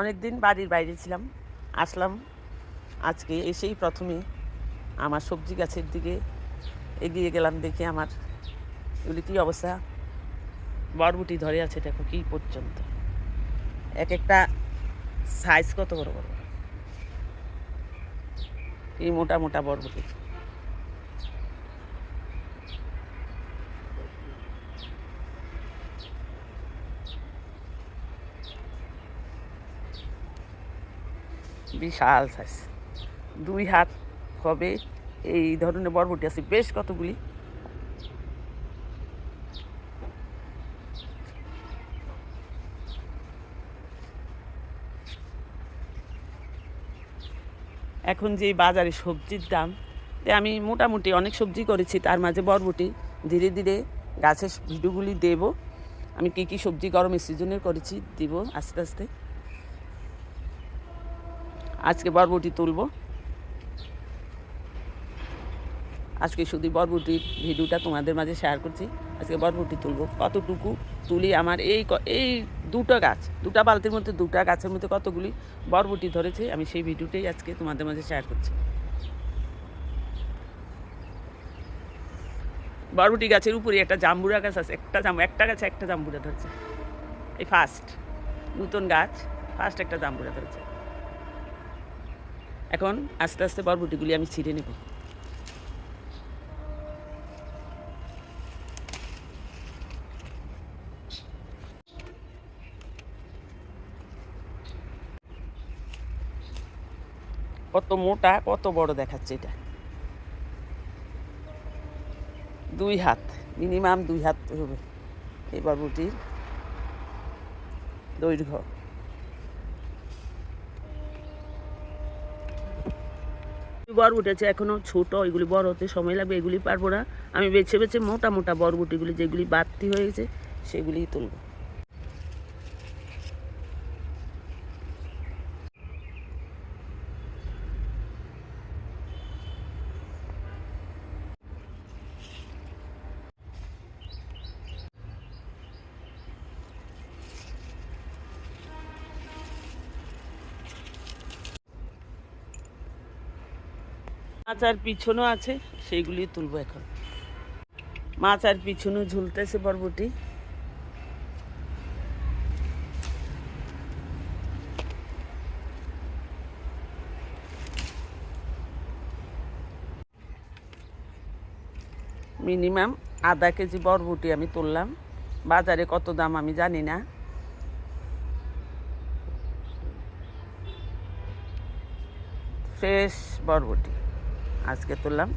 অনেক দিন বাড়ির বাইরে ছিলাম, আসলাম আজকে এসেই প্রথমে আমার সবজি গাছের দিকে এগিয়ে গেলাম। দেখি আমার এগুলি কী অবস্থা। বরবটি ধরে আছে দেখো কি পর্যন্ত, এক একটা সাইজ কত বড় বড়, এই মোটা মোটা বরবটি। বিশাল সাইজ, 2 হাত হবে এই ধরনের বরবটি আছে বেশ কতগুলি। এখন যে বাজারে সবজির দাম, আমি মোটামুটি অনেক সবজি করেছি, তার মাঝে বরবটি ধীরে ধীরে গাছের ভিডিওগুলি দেব। আমি কী কী সবজি গরমের সিজনের করেছি দিব আস্তে আস্তে। আজকে বরবটি তুলব, আজকে শুধু বরবটির ভিডিওটা তোমাদের মাঝে শেয়ার করছি। আজকে বরবটি তুলব, কতটুকু তুলি আমার এই দুটা বালতির মধ্যে 2টা গাছের মধ্যে কতগুলি বরবটি ধরেছে, আমি সেই ভিডিওটাই আজকে তোমাদের মাঝে শেয়ার করছি। বরবটি গাছের উপরে একটা জাম্বুরা গাছ আছে, একটা গাছে একটা জাম্বুরা ধরেছে, এই ফার্স্ট নতুন গাছ, ফার্স্ট একটা জাম্বুরা ধরেছে। এখন আস্তে আস্তে বরবটিগুলি আমি ছিঁড়ে নেব। কত মোটা কত বড় দেখাচ্ছে এটা, 2 হাত, মিনিমাম 2 হাত হবে এই বরবটির দৈর্ঘ্য। বরবটি আছে এখনো ছোট, এগুলি বড় হতে সময় লাগবে, এগুলি পারবো না। আমি বেছে বেছে মোটা মোটা বরবটিগুলি যেগুলি বাড়তি হয়ে গেছে সেগুলিই তুলব। মাছ আর পিছনও আছে, সেইগুলি তুলবো এখন। মাছ আর পিছনেও ঝুলতেছে বরবটি। মিনিমাম আধা কেজি বরবটি আমি তুললাম। বাজারে কত দাম আমি জানি না। ফ্রেশ বরবটি আজকে তুললাম।